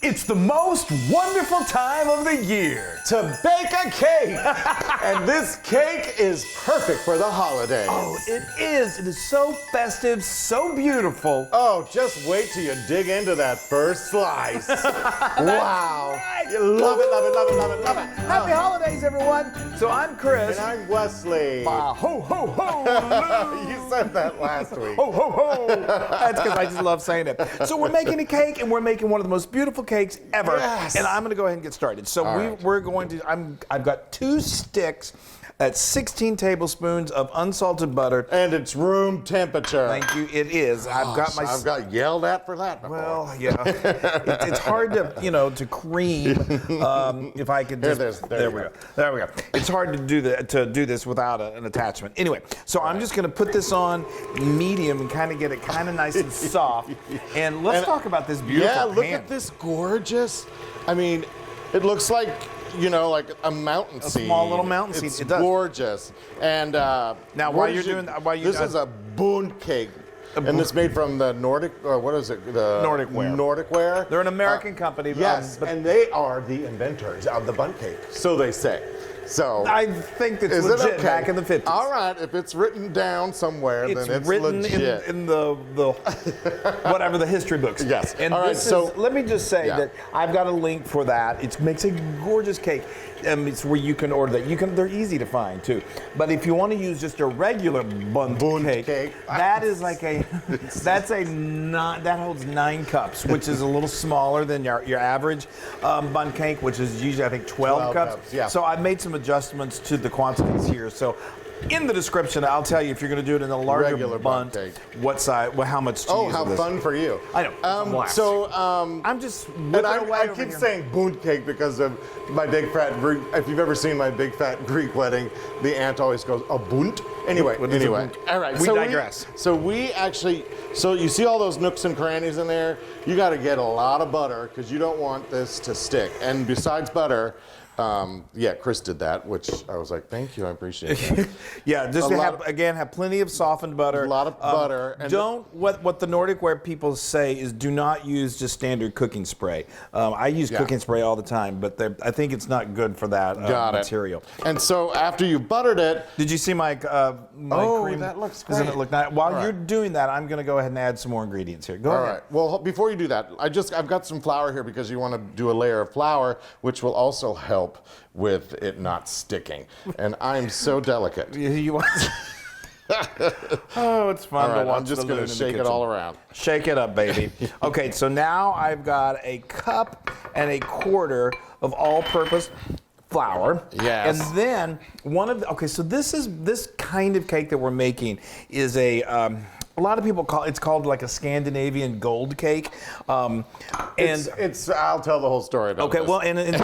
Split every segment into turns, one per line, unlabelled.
It's the most wonderful time of the year
to bake a cake. And this cake is perfect for the holidays.
Oh, it is. It is so festive, so beautiful.
Oh, just wait till you dig into that first slice. Wow.
Right.
You love it, love it, love it, love it, love it.
Happy holidays, everyone. So I'm Chris.
And I'm Wesley.
Ho, ho, ho.
You said that last week.
Ho, ho, ho. That's because I just love saying it. So we're making a cake, and we're making one of the most beautiful cakes ever.
Yes.
And I'm going to go ahead and get started. So we're going to, I've got 2 sticks at 16 tablespoons of unsalted butter.
And it's room temperature.
Thank you. It is. I've
got yelled at for that before.
Well, yeah. It's hard to, to cream. If I could just. There we go. There we go. It's hard to do this without an attachment. Anyway, so I'm just going to put this on medium and kind of get it kind of nice and soft. And let's talk about this beautiful pan.
Yeah, look at this gorgeous. I mean, it looks like, like a mountain seed.
A small little mountain seed.
It's
It does.
Gorgeous. And now,
while you're doing that,
this is a Bundt Cake. And it's made from the Nordic, or what is it? The
Nordic ware.
Nordic ware.
They're an American company.
Yes, and they are the inventors of the Bundt Cake, so they say. So
I think it's
is
legit
it okay?
back in the 50s.
All right, if it's written down somewhere, then it's
written
legit.
in the whatever the history books.
Yes.
And
all right, so
let me just say that I've got a link for that. It makes a gorgeous cake. It's where you can order that. They're easy to find too. But if you want to use just a regular Bundt cake, that is like that holds 9 cups, which is a little smaller than your average Bundt cake, which is usually I think 12 cups.
Yeah.
So I've made some adjustments to the quantities here. So in the description, I'll tell you if you're going to do it in a larger
regular
Bundt
cake,
what size, how much to use.
Oh, how fun for you!
I know.
I'm
just
and I keep saying Bundt cake because of my big fat Greek. If you've ever seen my big fat Greek wedding, the aunt always goes a Bundt. Anyway, all right.
We digress.
So you see all those nooks and crannies in there? You got to get a lot of butter because you don't want this to stick. And besides butter. Chris did that, which I was like, thank you, I appreciate that.
Yeah, just have plenty of softened butter.
A lot of butter.
And what the Nordic ware people say is do not use just standard cooking spray. I use cooking spray all the time, but I think it's not good for that material.
And so after you buttered it.
Did you see my cream?
That looks great.
Doesn't it look nice? While you're doing that, I'm going to go ahead and add some more ingredients here. Go ahead.
All right. Well, before you do that, I've got some flour here because you want to do a layer of flour, which will also help with it not sticking. And I'm so delicate.
You want? Oh, it's fun to watch.
I'm just going to shake it all around.
Shake it up, baby. Okay, so now I've got 1.25 cups of all-purpose flour.
Yes.
And then so this kind of cake that we're making is a lot of people it's called like a Scandinavian gold cake. I'll
tell the whole story about this.
Well,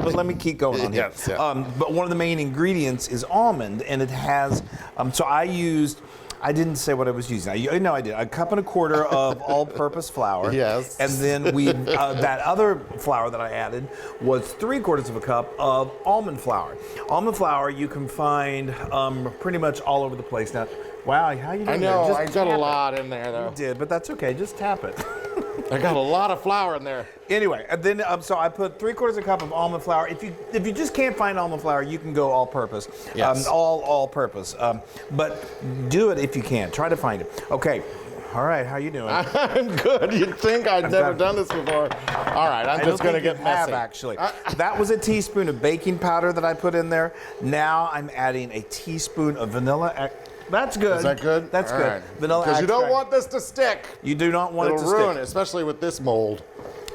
but let me keep going on here.
Yes, yeah.
But one of the main ingredients is almond, and it has, I didn't say what I was using. I did. 1.25 cups of all-purpose flour.
Yes.
And then that other flour that I added was 3/4 cup of almond flour. Almond flour you can find pretty much all over the place now. Wow, how you doing?
I know,
there?
I got a lot in there though.
You did, but that's okay. Just tap it.
I got a lot of flour in there.
Anyway, and then so I put 3/4 cup of almond flour. If you just can't find almond flour, you can go all-purpose.
Yes.
All-purpose. But do it if you can. Try to find it. Okay. All right. How you doing?
I'm good. You'd think I'd never done this before. All right. I'm just going to get messy.
Actually, that was a teaspoon of baking powder that I put in there. Now I'm adding a teaspoon of vanilla. That's good.
Is that good?
That's
all
good.
Right.
Vanilla
Because you don't
extract.
want this to stick.
You do not want it to stick.
It'll ruin it, especially with this mold.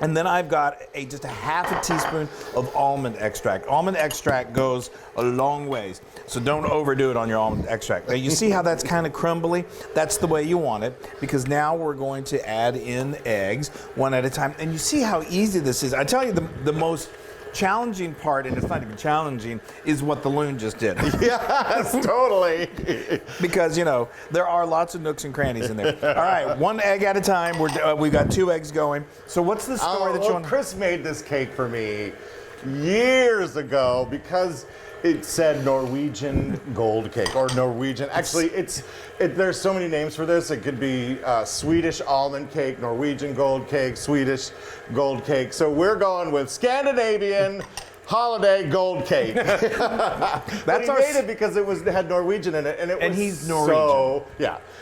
And then I've got just a 1/2 teaspoon of almond extract. Almond extract goes a long ways, so don't overdo it on your almond extract. Now you see how that's kind of crumbly? That's the way you want it, because now we're going to add in eggs one at a time. And you see how easy this is. I tell you, the most challenging part, and it's not even challenging, is what the Loon just did.
Yes, totally.
Because, there are lots of nooks and crannies in there. All right, 1 egg at a time. We've got 2 eggs going. So what's the story that you want?
Chris made this cake for me years ago because it said Norwegian gold cake or Norwegian. Actually, there's so many names for this. It could be Swedish almond cake, Norwegian gold cake, Swedish gold cake. So we're going with Scandinavian holiday gold cake. But he made it because it had Norwegian in it, and
he's Norwegian.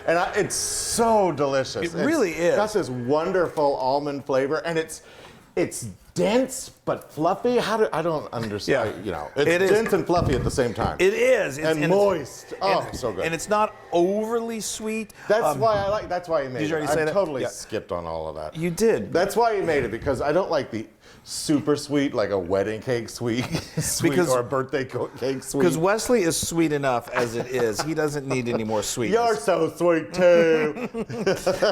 It's so delicious.
It really is.
It has this wonderful almond flavor, and it's dense but fluffy. I don't understand.
Yeah.
It's dense and fluffy at the same time.
It is.
And moist. So good.
And it's not overly sweet.
That's why I like. That's why you made it.
Did you already say that?
I totally
Yeah.
skipped on all of that.
You did.
That's why you made it, because I don't like the super sweet, like a wedding cake sweet, or a birthday cake sweet.
Because Wesley is sweet enough as it is. He doesn't need any more sweetness.
You're so sweet too.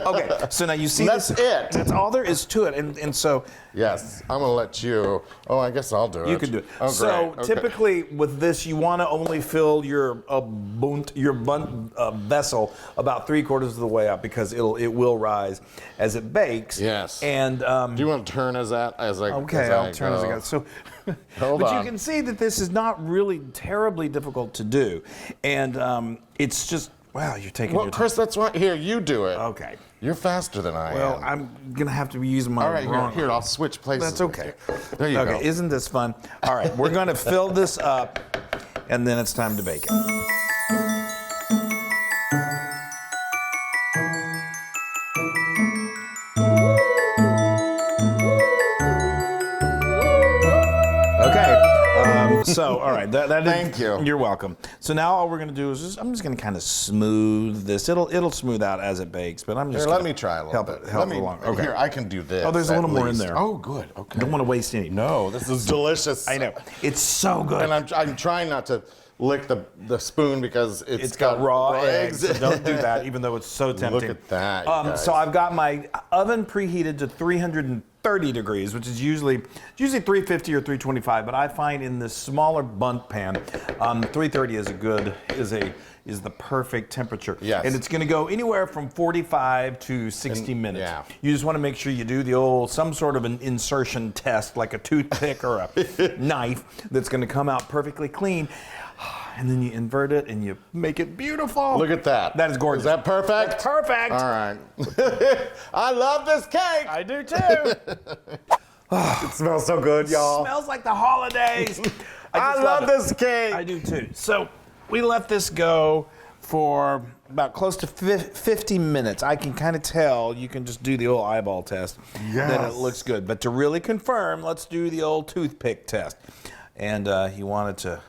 Okay, so now you see
That's it.
That's all there is to it, and so.
Yes, I'm gonna let you. Oh, I guess I'll do it.
You can do it.
Oh,
so
great. Okay.
typically with this, you want to only fill your bundt vessel about 3/4 of the way up, because it will rise as it bakes.
Yes.
And
do you want to turn as I?
Okay, I'll turn as I go. So,
Hold on.
you can see that this is not really terribly difficult to do, and it's just wow, you're taking your time.
Chris, that's right. Here, you do it.
Okay.
You're faster than I am.
Well, I'm gonna have to be using my.
All right,
wrong.
here, I'll switch places.
That's okay.
There you go.
Okay, isn't this fun? All right, we're gonna fill this up, and then it's time to bake it. So, all right,
Thank you.
You're welcome. So now all we're gonna do is I'm just gonna kind of smooth this. It'll smooth out as it bakes, but I'm just
Here, let me try a little bit.
Help it along. Okay.
Here, I can do this.
Oh, there's a
at
little more in
least.
there.
Oh, good. Okay.
Don't want to waste any.
No, this is delicious.
I know. It's so good.
And I'm trying not to lick the spoon because
it's got raw eggs. So don't do that, even though it's so tempting.
Look at that. You guys.
So I've got my oven preheated to 330 degrees, which is usually 350 or 325. But I find in this smaller bundt pan, 330 is the perfect temperature.
Yes.
And it's going to go anywhere from 45 to 60 minutes.
Yeah.
You just want to make sure you do some sort of an insertion test, like a toothpick or a knife, that's going to come out perfectly clean. And then you invert it and you make it beautiful.
Look at that.
That is gorgeous.
Is that perfect?
That's perfect.
All right. I love this cake.
I do too.
It smells so good, y'all.
Smells like the holidays.
I
just
love
it.
this cake.
I do too. So we let this go for about close to 50 minutes. I can kind of tell. You can just do the old eyeball test.
Yes.
That it looks good. But to really confirm, let's do the old toothpick test. And you want it to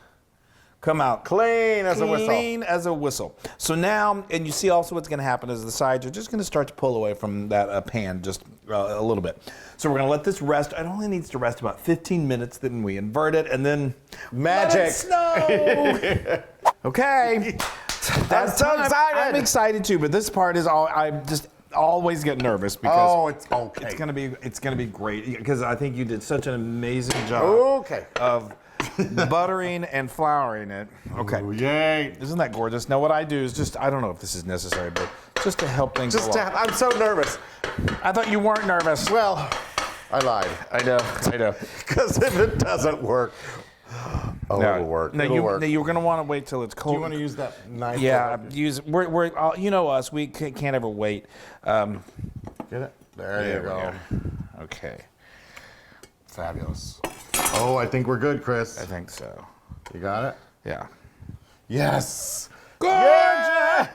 come out
clean as a whistle.
Clean as a whistle. So now, and you see also what's going to happen is the sides are just going to start to pull away from that pan just a little bit. So we're going to let this rest. It only needs to rest about 15 minutes. Then we invert it, and then
magic.
Let it snow. Okay.
I'm so excited.
I'm excited too, but this part is all. I just always get nervous because
it's okay.
It's gonna be great because I think you did such an amazing job.
Okay.
Of buttering and flouring it. Okay.
Ooh, yay.
Isn't that gorgeous? Now what I do is just, I don't know if this is necessary, but just to help things along.
I'm so nervous.
I thought you weren't nervous.
Well, I lied.
I know.
Because if it doesn't work, it'll work.
No,
It'll work.
you're going to want to wait till it's cold.
Do you want to use that knife?
Yeah, we're you know us, we can't ever wait.
Get it? There you go.
Okay.
Fabulous. Oh, I think we're good, Chris.
I think so.
You got it?
Yeah.
Yes.
Good.
Yeah!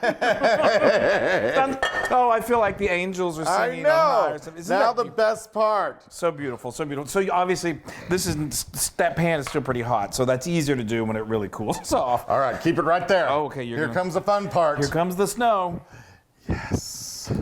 Oh, I feel like the angels are singing.
I know.
On high or something.
Now the best part.
So beautiful, so beautiful. So obviously, that pan is still pretty hot, so that's easier to do when it really cools off.
All right, keep it right there.
Oh, okay.
Here comes the fun part.
Here comes the snow.
Yes.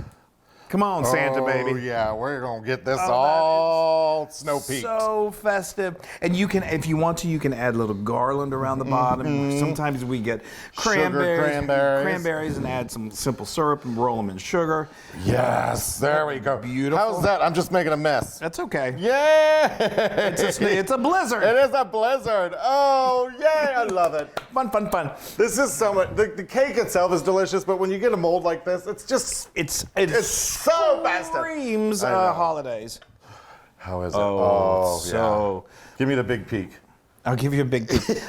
Come on, Santa baby.
Oh yeah, we're gonna get this all snow peaked.
So festive, and you can, if you want to, you can add a little garland around the bottom. Sometimes we get cranberries, and add some simple syrup and roll them in sugar.
Yes, there we go.
Beautiful.
How's that? I'm just making a mess.
That's okay.
Yeah.
It's a blizzard.
It is a blizzard. Oh yay! I love it.
Fun.
This is so much. The cake itself is delicious, but when you get a mold like this, it's just
It's
so festive.
Screams holidays.
How is it?
Oh, so.
Yeah. Give me the big peek.
I'll give you a big piece.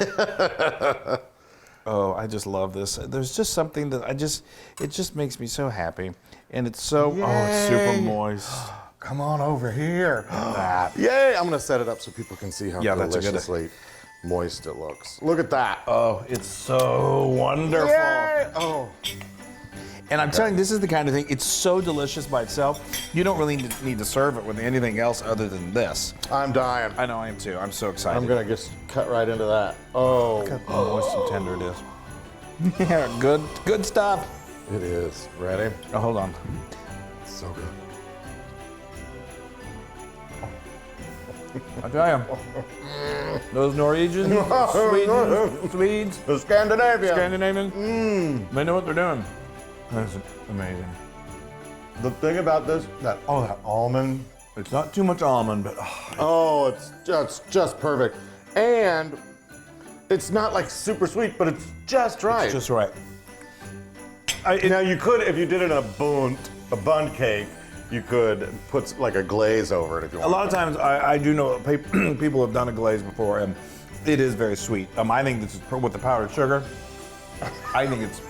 Oh, I just love this. There's just something that it just makes me so happy. And it's so, it's super moist.
Come on over here.
That.
Yay! I'm gonna set it up so people can see how
That's a good-
deliciously moist it looks. Look at that.
Oh, it's so wonderful.
Yay! Oh.
And I'm telling you, this is the kind of thing, it's so delicious by itself. You don't really need to serve it with anything else other than this.
I'm dying.
I know I am too. I'm so excited.
I'm gonna just cut right into that. Oh.
Look how moist and tender it is. Yeah, good stuff.
It is. Ready?
Oh, hold on.
So good.
I tell you, those Norwegians, Swedes,
The
Scandinavians, they know what they're doing. That's amazing.
The thing about this, that almond.
It's not too much almond, but
It's just perfect. And it's not like super sweet, but it's just right.
it's just right.
Now you could, if you did it in a Bundt cake, you could put like a glaze over it if you want.
A lot of times, I do know people have done a glaze before, and it is very sweet. I think this is with the powdered sugar. I think it's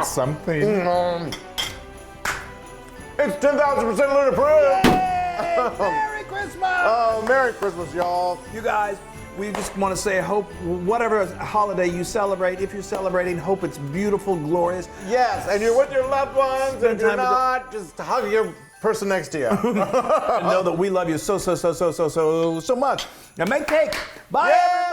something.
It's 10,000% Loon approved.
Merry Christmas!
Oh, Merry Christmas, y'all.
You guys, we just want to say, hope whatever holiday you celebrate, if you're celebrating, hope it's beautiful, glorious.
Yes, and you're with your loved ones, and if you're
time with
not, just hug your person next to you.
And know that we love you so much. Now make cake. Bye, everybody.